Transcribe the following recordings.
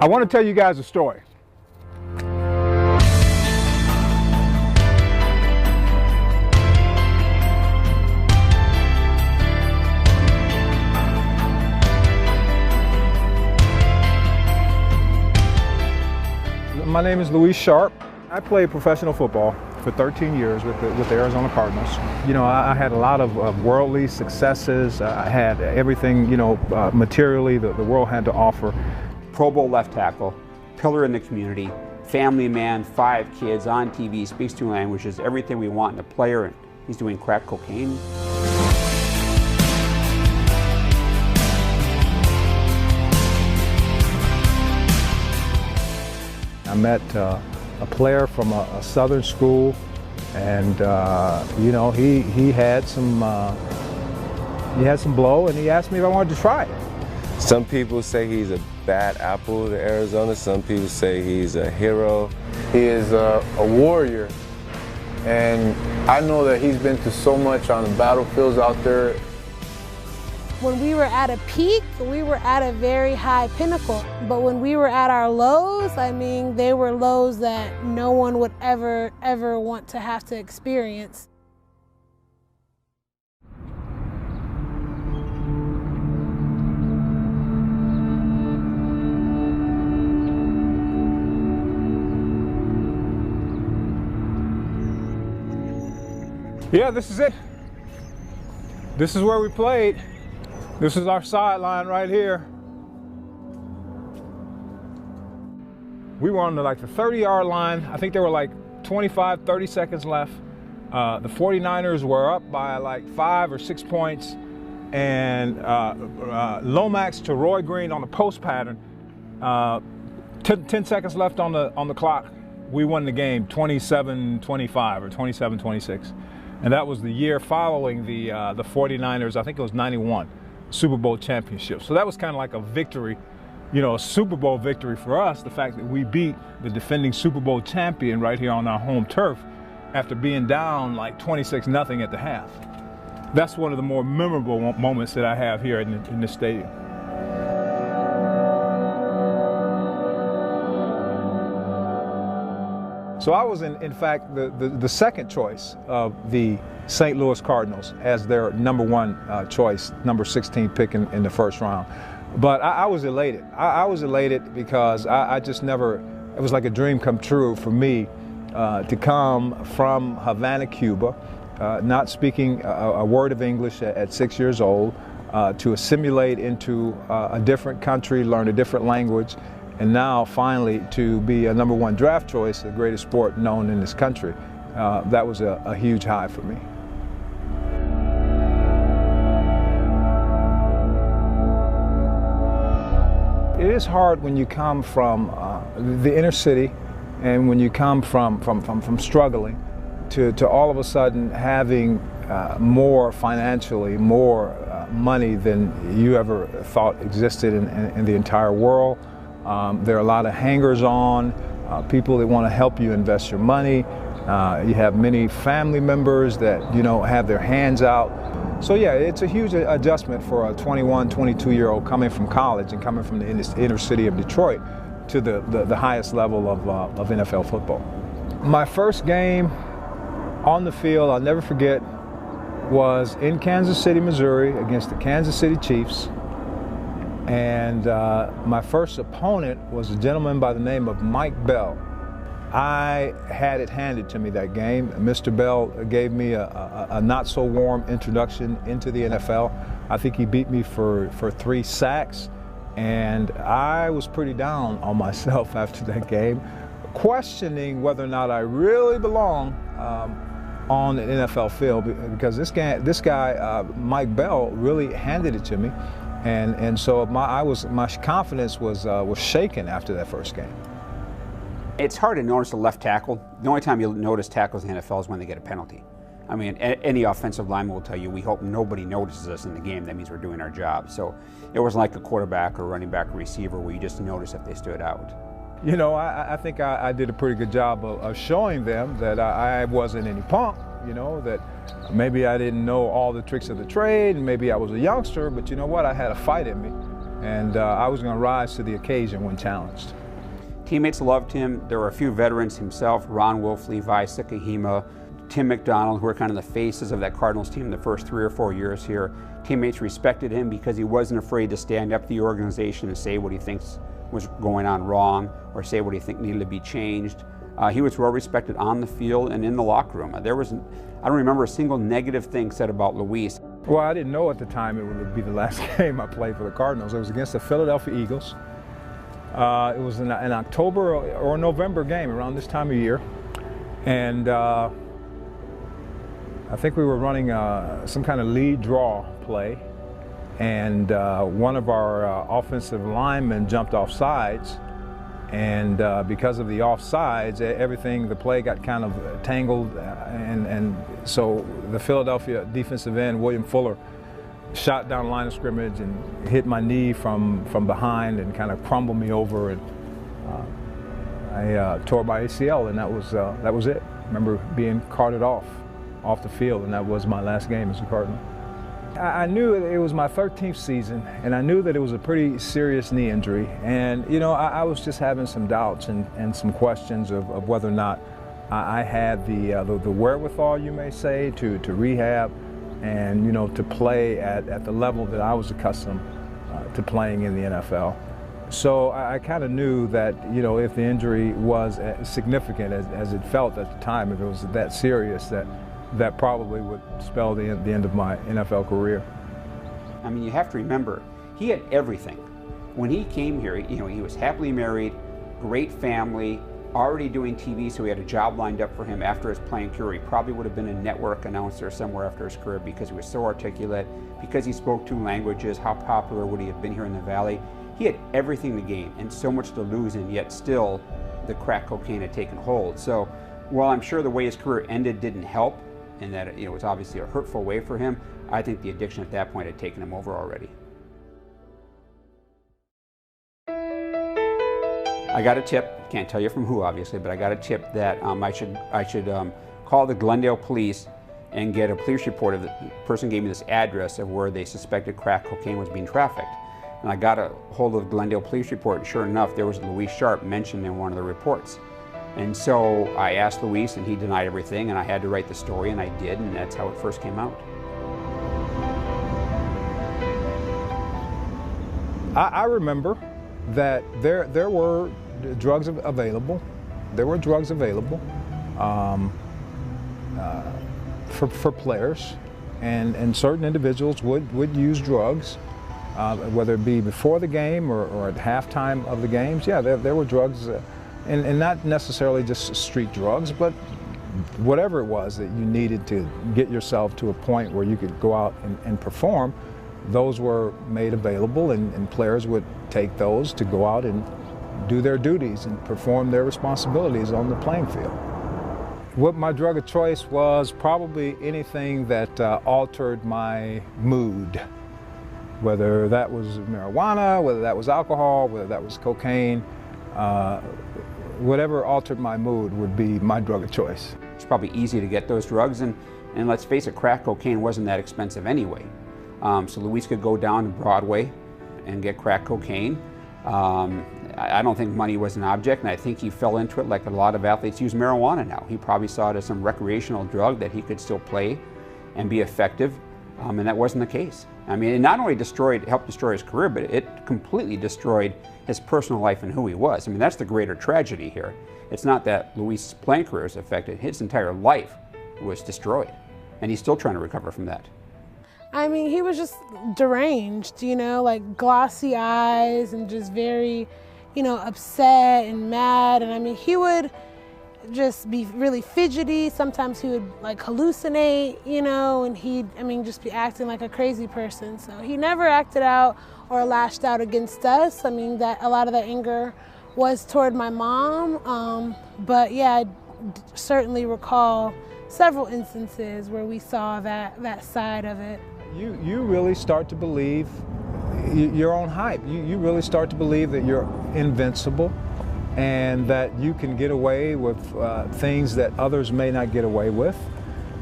I want to tell you guys a story. My name is Sharpe. I played professional football for 13 years with the Arizona Cardinals. You know, I had a lot of worldly successes. I had everything, you know, materially the world had to offer. Pro Bowl left tackle, pillar in the community, family man, 5 kids, on TV, speaks 2 languages, everything we want in a player, and he's doing crack cocaine. I met a player from a southern school, and you know, he had some blow, and he asked me if I wanted to try it. Some people say he's a bad apple to Arizona. Some people say he's a hero. He is a warrior, and I know that he's been through so much on the battlefields out there. When we were at a peak, we were at a very high pinnacle. But when we were at our lows, I mean, they were lows that no one would ever want to have to experience. Yeah, this is it. This is where we played. This is our sideline right here. We were on the 30-yard line. I think there were like 25, 30 seconds left. The 49ers were up by like 5 or 6 points. And Lomax to Roy Green on the post pattern. 10 seconds left on the clock. We won the game 27-25 or 27-26. And that was the year following the 49ers, I think it was 91, Super Bowl championship. So that was kind of like a victory, you know, a Super Bowl victory for us, the fact that we beat the defending Super Bowl champion right here on our home turf after being down like 26-0 at the half. That's one of the more memorable moments that I have here in this stadium. So I was, in fact, the second choice of the St. Louis Cardinals as their #1 choice, number 16 pick in the first round. But I was elated. I was elated because I just never, it was like a dream come true for me to come from Havana, Cuba, not speaking a word of English at 6 years old, to assimilate into a different country, learn a different language, and now finally to be a #1 draft choice, the greatest sport known in this country. That was a huge high for me. It is hard when you come from the inner city and when you come from struggling to all of a sudden having more financially, more money than you ever thought existed in the entire world. There are a lot of hangers-on, people that want to help you invest your money. You have many family members that, you know, have their hands out. So yeah, it's a huge adjustment for a 21, 22-year-old coming from college and coming from the inner city of Detroit to the highest level of NFL football. My first game on the field, I'll never forget, was in Kansas City, Missouri against the Kansas City Chiefs. And my first opponent was a gentleman by the name of Mike Bell. I had it handed to me that game. Mr. Bell gave me a not-so-warm introduction into the NFL. I think he beat me for 3 sacks, and I was pretty down on myself after that game, questioning whether or not I really belong on an NFL field, because this guy Mike Bell, really handed it to me. And so my confidence was shaken after that first game. It's hard to notice a left tackle. The only time you'll notice tackles in the NFL is when they get a penalty. I mean, any offensive lineman will tell you, we hope nobody notices us in the game. That means we're doing our job. So it wasn't like a quarterback or running back or receiver where you just notice if they stood out. You know, I think I did a pretty good job of showing them that I wasn't any punk. You know, that maybe I didn't know all the tricks of the trade, and maybe I was a youngster, but you know what? I had a fight in me. and I was going to rise to the occasion when challenged. Teammates loved him. There were a few veterans himself, Ron Wolf, Levi Sikahema, Tim McDonald, who were kind of the faces of that Cardinals team the first 3 or 4 years here. Teammates respected him because he wasn't afraid to stand up to the organization and say what he thinks was going on wrong or say what he think needed to be changed. He was well respected on the field and in the locker room. I don't remember a single negative thing said about Luis. Well, I didn't know at the time it would be the last game I played for the Cardinals. It was against the Philadelphia Eagles. It was an October or November game around this time of year. And I think we were running some kind of lead draw play. And one of our offensive linemen jumped off sides. And because of the offsides, the play got kind of tangled, and so the Philadelphia defensive end, William Fuller, shot down the line of scrimmage and hit my knee from behind and kind of crumbled me over, and I tore my ACL, and that was it. I remember being carted off the field, and that was my last game as a Cardinal. I knew it was my 13th season, and I knew that it was a pretty serious knee injury. And, you know, I was just having some doubts and some questions of whether or not I had the wherewithal, you may say, to rehab and, you know, to play at the level that I was accustomed to playing in the NFL. So I kind of knew that, you know, if the injury was as significant as it felt at the time, if it was that serious, that probably would spell the end of my NFL career. I mean, you have to remember, he had everything. When he came here, you know, he was happily married, great family, already doing TV, so he had a job lined up for him after his playing career. He probably would have been a network announcer somewhere after his career because he was so articulate, because he spoke 2 languages. How popular would he have been here in the Valley? He had everything to gain and so much to lose, and yet still the crack cocaine had taken hold. So while I'm sure the way his career ended didn't help, and that it was obviously a hurtful way for him, I think the addiction at that point had taken him over already. I got a tip, can't tell you from who obviously, but I got a tip that I should call the Glendale police and get a police report of the person gave me this address of where they suspected crack cocaine was being trafficked. And I got a hold of the Glendale police report, and sure enough, there was Luis Sharpe mentioned in one of the reports. And so I asked Luis, and he denied everything, and I had to write the story, and I did, and that's how it first came out. I remember that there were drugs available. There were drugs available for players, and certain individuals would use drugs, whether it be before the game or at halftime of the games. Yeah, there were drugs. And not necessarily just street drugs, but whatever it was that you needed to get yourself to a point where you could go out and perform, those were made available, and players would take those to go out and do their duties and perform their responsibilities on the playing field. What my drug of choice was, probably anything that altered my mood, whether that was marijuana, whether that was alcohol, whether that was cocaine. Whatever altered my mood would be my drug of choice. It's probably easy to get those drugs, and let's face it, crack cocaine wasn't that expensive anyway. So Luis could go down to Broadway and get crack cocaine. I don't think money was an object, and I think he fell into it like a lot of athletes use marijuana now. He probably saw it as some recreational drug that he could still play and be effective, and that wasn't the case. I mean, it not only helped destroy his career, but it completely destroyed his personal life and who he was. I mean, that's the greater tragedy here. It's not that Luis' playing career was affected, his entire life was destroyed, and he's still trying to recover from that. I mean, he was just deranged, you know, like glossy eyes and just very, you know, upset and mad. And I mean, he would just be really fidgety. Sometimes he would like hallucinate, you know, and just be acting like a crazy person. So he never acted out or lashed out against us. I mean, that a lot of that anger was toward my mom. But yeah, I certainly recall several instances where we saw that side of it. You really start to believe your own hype. You really start to believe that you're invincible and that you can get away with things that others may not get away with.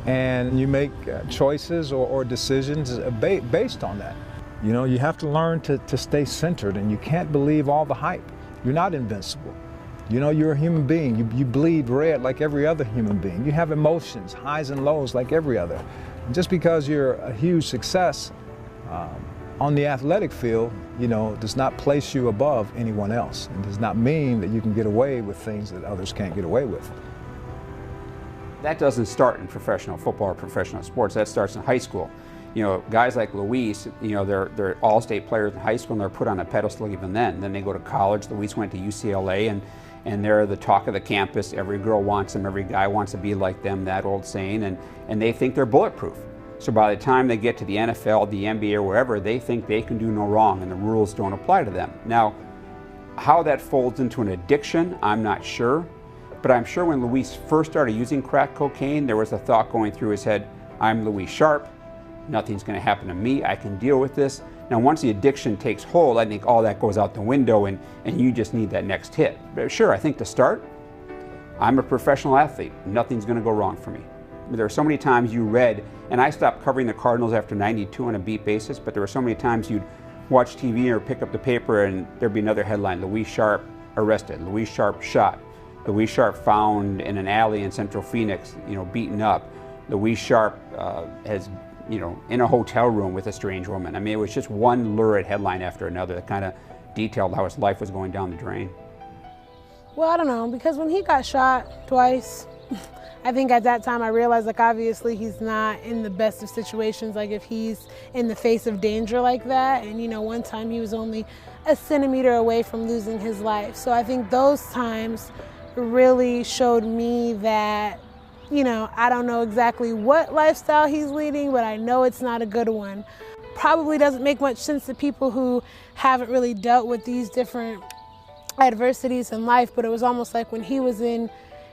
And you make choices or decisions based on that. You know, you have to learn to stay centered, and you can't believe all the hype. You're not invincible. You know, you're a human being. You bleed red like every other human being. You have emotions, highs and lows like every other. And just because you're a huge success on the athletic field, you know, does not place you above anyone else, and does not mean that you can get away with things that others can't get away with. That doesn't start in professional football or professional sports. That starts in high school. You know, guys like Luis, you know, they're all-state players in high school, and they're put on a pedestal even then. Then they go to college. Luis went to UCLA, and they're the talk of the campus. Every girl wants them. Every guy wants to be like them, that old saying, and they think they're bulletproof. So by the time they get to the NFL, the NBA, or wherever, they think they can do no wrong, and the rules don't apply to them. Now, how that folds into an addiction, I'm not sure. But I'm sure when Luis first started using crack cocaine, there was a thought going through his head, I'm Luis Sharpe. Nothing's going to happen to me. I can deal with this. Now, once the addiction takes hold, I think all that goes out the window, and you just need that next hit. But sure, I think to start, I'm a professional athlete. Nothing's going to go wrong for me. There are so many times you read, and I stopped covering the Cardinals after '92 on a beat basis, but there were so many times you'd watch TV or pick up the paper and there'd be another headline, Luis Sharpe arrested, Luis Sharpe shot, Luis Sharpe found in an alley in Central Phoenix, you know, beaten up. Luis Sharpe has, you know, in a hotel room with a strange woman. I mean, it was just one lurid headline after another that kind of detailed how his life was going down the drain. Well, I don't know, because when he got shot twice, I think at that time I realized, like, obviously he's not in the best of situations, like if he's in the face of danger like that. And, you know, one time he was only a centimeter away from losing his life. So I think those times really showed me that, you know, I don't know exactly what lifestyle he's leading, but I know it's not a good one. Probably doesn't make much sense to people who haven't really dealt with these different adversities in life, but it was almost like when he was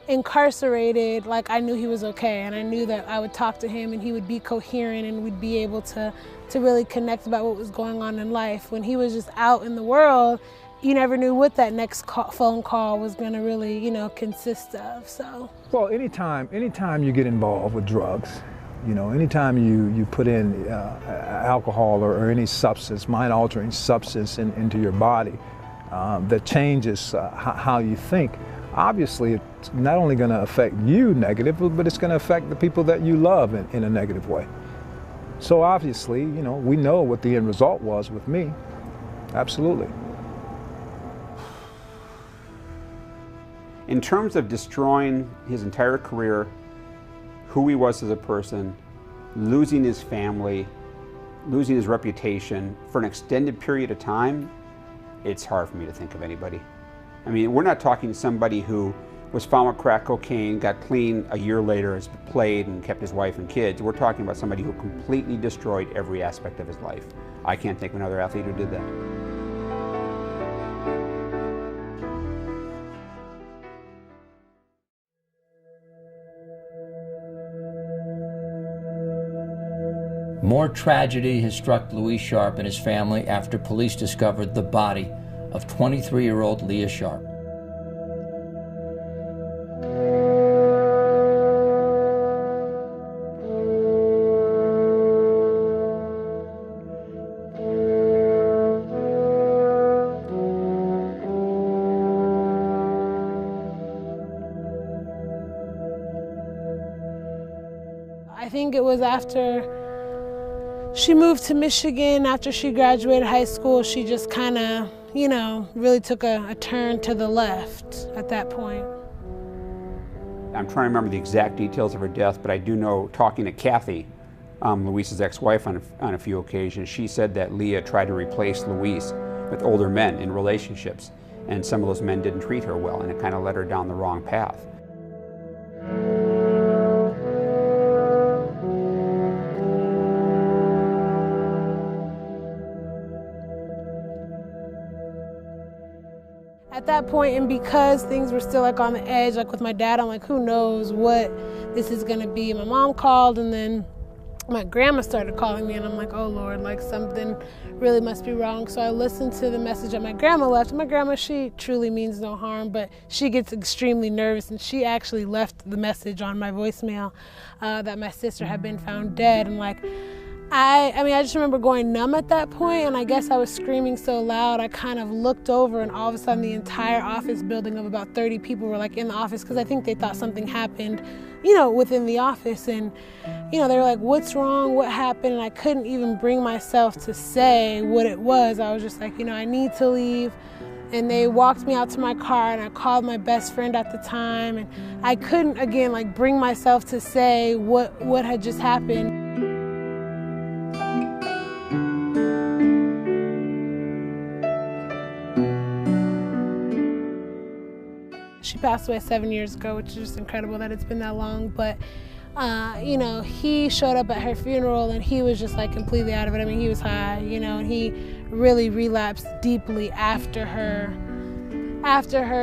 incarcerated, like I knew he was okay, and I knew that I would talk to him and he would be coherent and we'd be able to really connect about what was going on in life. When he was just out in the world, you never knew what that next phone call was going to really, you know, consist of. So, well, anytime you get involved with drugs, you know, anytime you put in alcohol or any substance, mind-altering substance into your body that changes how you think, obviously it's not only going to affect you negatively, but it's going to affect the people that you love in a negative way. So obviously, you know, we know what the end result was with me. Absolutely. In terms of destroying his entire career, who he was as a person, losing his family, losing his reputation for an extended period of time, it's hard for me to think of anybody. I mean, we're not talking somebody who was found with crack cocaine, got clean a year later, has played and kept his wife and kids. We're talking about somebody who completely destroyed every aspect of his life. I can't think of another athlete who did that. More tragedy has struck Luis Sharpe and his family after police discovered the body of 23-year-old Leah Sharpe. I think it was after she moved to Michigan, after she graduated high school, she just kind of, you know, really took a turn to the left at that point. I'm trying to remember the exact details of her death, but I do know, talking to Kathy, Luis's ex-wife on a few occasions, she said that Leah tried to replace Luis with older men in relationships, and some of those men didn't treat her well, and it kind of led her down the wrong path. At that point, and because things were still like on the edge, like with my dad, I'm like, who knows what this is gonna be. My mom called, and then my grandma started calling me, and I'm like, oh Lord, like something really must be wrong. So I listened to the message that my grandma left. My grandma, she truly means no harm, but she gets extremely nervous, and she actually left the message on my voicemail that my sister had been found dead. And like, I mean, I just remember going numb at that point, and I guess I was screaming so loud, I kind of looked over, and all of a sudden the entire office building of about 30 people were like in the office, because I think they thought something happened, you know, within the office. And, you know, they were like, what's wrong? What happened? And I couldn't even bring myself to say what it was. I was just like, you know, I need to leave. And they walked me out to my car, and I called my best friend at the time, and I couldn't, again, like bring myself to say what had just happened. She passed away 7 years ago, which is just incredible that it's been that long. But, you know, he showed up at her funeral, and he was just like completely out of it. I mean, he was high, you know, and he really relapsed deeply after her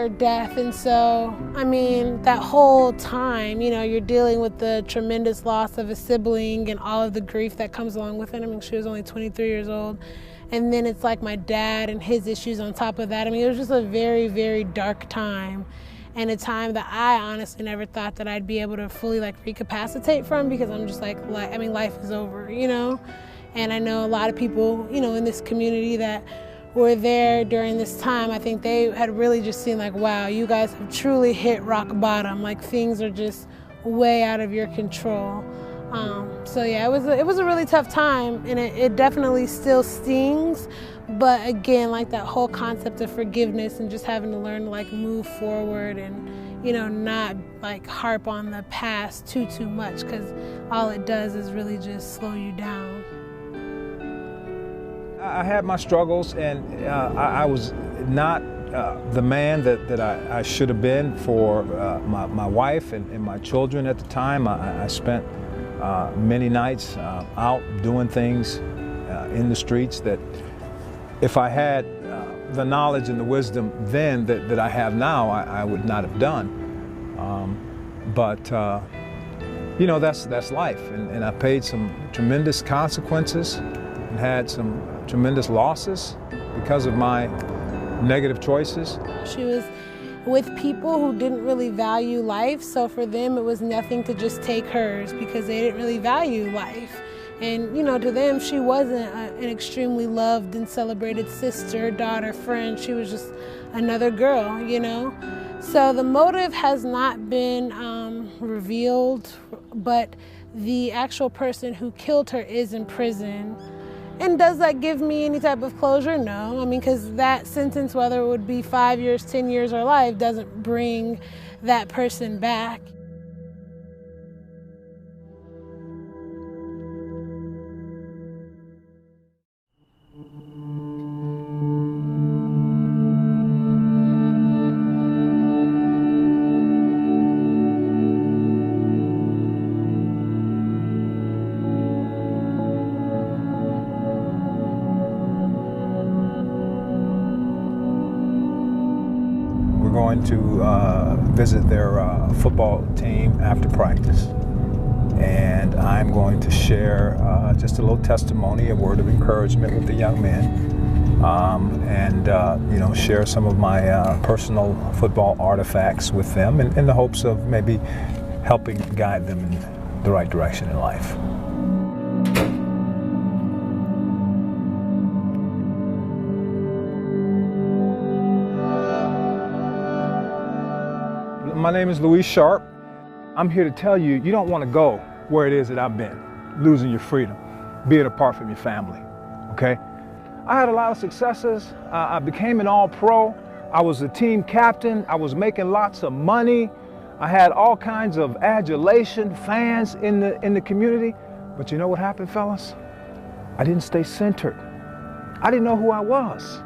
death. And so, I mean, that whole time, you know, you're dealing with the tremendous loss of a sibling and all of the grief that comes along with it. I mean, she was only 23 years old. And then it's like my dad and his issues on top of that. I mean, it was just a very, very dark time, and a time that I honestly never thought that I'd be able to fully like recapacitate from, because I'm just like, I mean, life is over, you know? And I know a lot of people, you know, in this community that were there during this time, I think they had really just seen like, wow, you guys have truly hit rock bottom. Like, things are just way out of your control. So yeah, it was a really tough time, and it definitely still stings. But again, like that whole concept of forgiveness and just having to learn to like move forward and, you know, not like harp on the past too much, because all it does is really just slow you down. I had my struggles, and I was not the man that I should have been for my wife and my children at the time. I spent many nights out doing things in the streets that, if I had the knowledge and the wisdom then that I have now, I would not have done. But you know, that's life, and I paid some tremendous consequences and had some tremendous losses because of my negative choices. She was with people who didn't really value life, so for them it was nothing to just take hers, because they didn't really value life. And, you know, to them, she wasn't an extremely loved and celebrated sister, daughter, friend. She was just another girl, you know? So the motive has not been revealed, but the actual person who killed her is in prison. And does that give me any type of closure? No. I mean, because that sentence, whether it would be 5 years, 10 years, or life, doesn't bring that person back. Going to visit their football team after practice, and I'm going to share just a little testimony, a word of encouragement with the young men, and you know, share some of my personal football artifacts with them in the hopes of maybe helping guide them in the right direction in life. My name is Sharpe. I'm here to tell you, you don't want to go where it is that I've been, losing your freedom, being apart from your family, okay? I had a lot of successes. I became an all-pro. I was a team captain. I was making lots of money. I had all kinds of adulation, fans in the community. But you know what happened, fellas? I didn't stay centered. I didn't know who I was.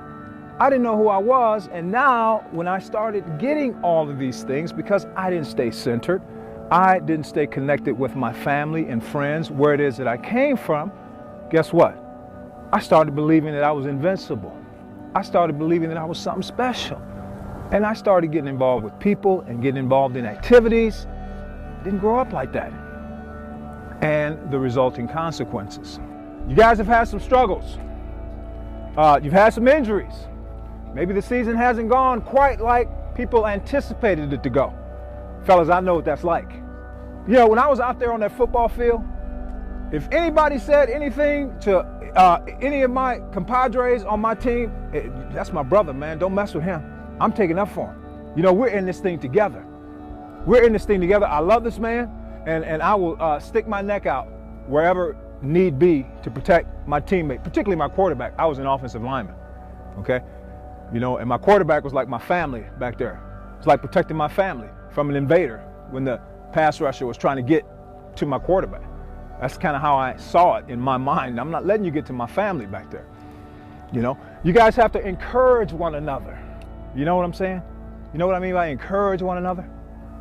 I didn't know who I was, and now when I started getting all of these things, because I didn't stay centered, I didn't stay connected with my family and friends, where it is that I came from, guess what? I started believing that I was invincible. I started believing that I was something special. And I started getting involved with people and getting involved in activities. I didn't grow up like that. And the resulting consequences. You guys have had some struggles. You've had some injuries. Maybe the season hasn't gone quite like people anticipated it to go. Fellas, I know what that's like. You know, when I was out there on that football field, If anybody said anything to any of my compadres on my team, that's my brother, man. Don't mess with him. I'm taking up for him. You know, we're in this thing together. We're in this thing together. I love this man, and I will stick my neck out wherever need be to protect my teammate, particularly my quarterback. I was an offensive lineman, okay? You know, and my quarterback was like my family back there. It's like protecting my family from an invader when the pass rusher was trying to get to my quarterback. That's kind of how I saw it in my mind. I'm not letting you get to my family back there. You know, you guys have to encourage one another. You know what I'm saying? You know what I mean by encourage one another?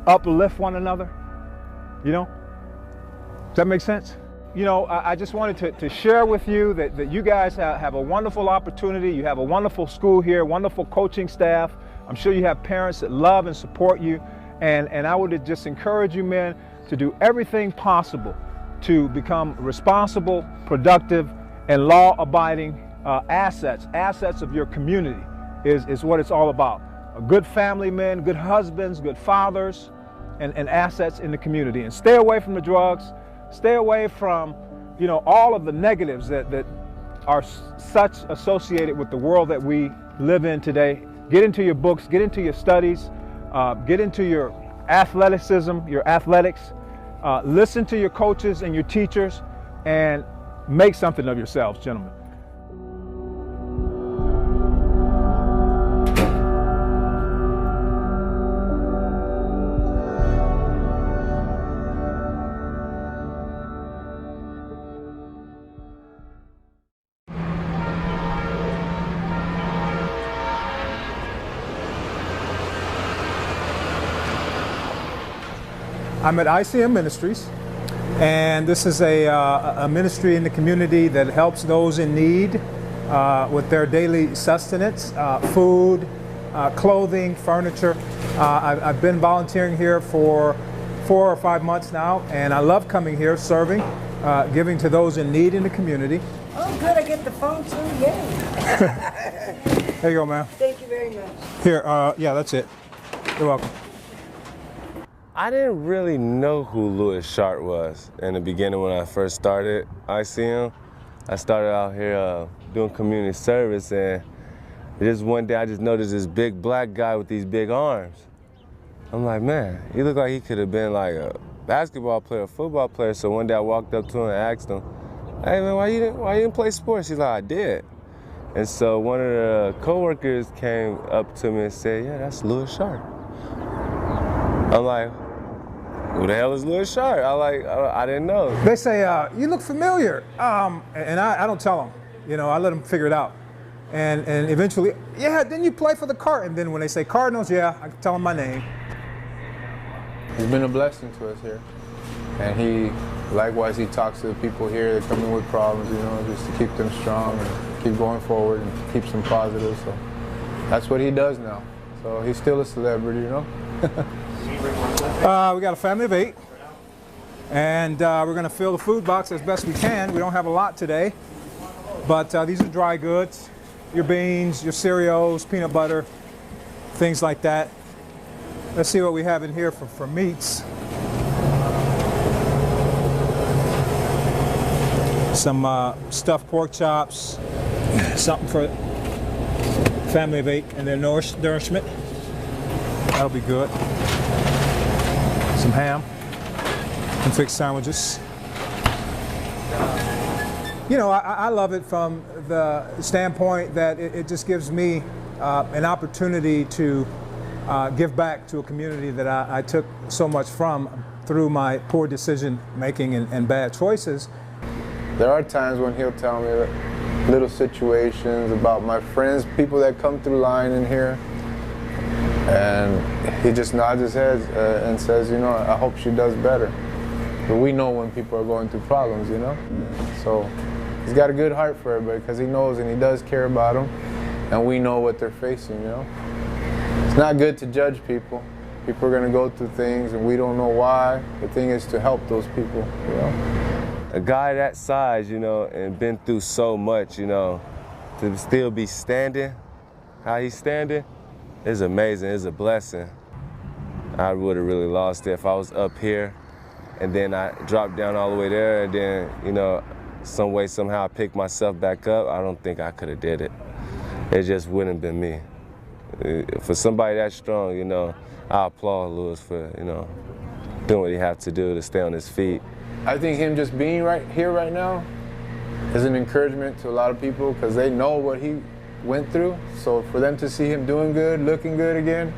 Uplift one another? You know? Does that make sense? You know, I just wanted to share with you that you guys have a wonderful opportunity. You have a wonderful school here, wonderful coaching staff. I'm sure you have parents that love and support you. And I would just encourage you, men, to do everything possible to become responsible, productive, and law-abiding assets of your community is what it's all about. Good family men, good husbands, good fathers, and assets in the community. And stay away from the drugs, stay away from, you know, all of the negatives that are such associated with the world that we live in today. Get into your books, get into your studies, get into your athleticism, your athletics. Listen to your coaches and your teachers and make something of yourselves, gentlemen. I'm at ICM Ministries, and this is a ministry in the community that helps those in need with their daily sustenance, food, clothing, furniture. I've been volunteering here for 4 or 5 months now, and I love coming here, serving, giving to those in need in the community. Oh, good, I get the phone too, yay. There you go, ma'am. Thank you very much. Here, yeah, that's it. You're welcome. I didn't really know who Louis Sharpe was in the beginning when I first started ICM. I started out here doing community service, and just one day I just noticed this big black guy with these big arms. I'm like, man, he looked like he could have been like a basketball player, a football player. So one day I walked up to him and asked him, hey man, why you didn't play sports? He's like, I did. And so one of the coworkers came up to me and said, yeah, that's Louis Sharpe. I'm like, who the hell is Louis Sharpe? I didn't know. They say, you look familiar. And I don't tell them. You know, I let them figure it out. And eventually, yeah, didn't you play for the Cardinals? And then when they say Cardinals, yeah, I can tell them my name. He's been a blessing to us here. And likewise, he talks to the people here that come in with problems, you know, just to keep them strong and keep going forward and keeps them positive. So that's what he does now. So he's still a celebrity, you know. We got a family of 8, and we're going to fill the food box as best we can. We don't have a lot today, but these are dry goods, your beans, your cereals, peanut butter, things like that. Let's see what we have in here for meats. Some stuffed pork chops, something for family of 8 and their nourishment. That'll be good. Some ham, some fixed sandwiches. You know, I love it from the standpoint that it just gives me an opportunity to give back to a community that I took so much from through my poor decision making and bad choices. There are times when he'll tell me little situations about my friends, people that come through line in here, and he just nods his head and says, you know, I hope she does better. But we know when people are going through problems, you know? So he's got a good heart for everybody because he knows and he does care about them, and we know what they're facing, you know? It's not good to judge people. People are going to go through things and we don't know why. The thing is to help those people, you know? A guy that size, you know, and been through so much, you know, to still be standing, how he's standing, is amazing, it's a blessing. I would have really lost it if I was up here and then I dropped down all the way there, and then, you know, some way, somehow I picked myself back up. I don't think I could have did it. It just wouldn't have been me. For somebody that strong, you know, I applaud Lewis for, you know, doing what he has to do to stay on his feet. I think him just being right here right now is an encouragement to a lot of people because they know what he went through. So for them to see him doing good, looking good again,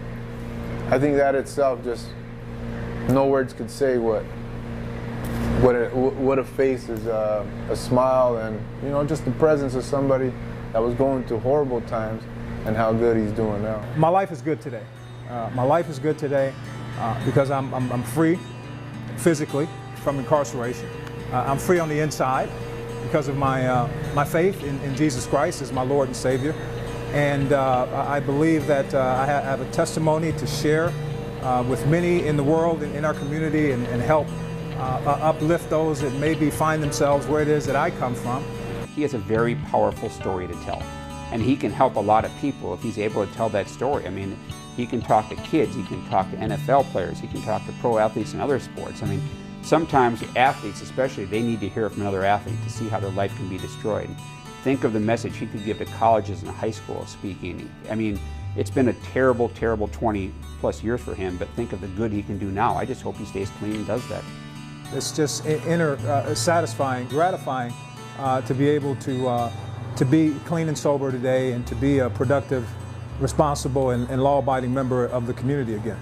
I think that itself just, no words could say what a face is, a smile, and, you know, just the presence of somebody that was going through horrible times and how good he's doing now. My life is good today. My life is good today because I'm free physically from incarceration. I'm free on the inside because of my faith in Jesus Christ as my Lord and Savior. And I believe that I have a testimony to share with many in the world and in our community and help uplift those that maybe find themselves where it is that I come from. He has a very powerful story to tell, and he can help a lot of people if he's able to tell that story. I mean, he can talk to kids, he can talk to NFL players, he can talk to pro athletes in other sports. I mean, sometimes athletes especially, they need to hear from another athlete to see how their life can be destroyed. Think of the message he could give to colleges and high school speaking. I mean, it's been a terrible, terrible 20+ years for him, but think of the good he can do now. I just hope he stays clean and does that. It's just satisfying, gratifying to be able to be clean and sober today and to be a productive, responsible, and law-abiding member of the community again.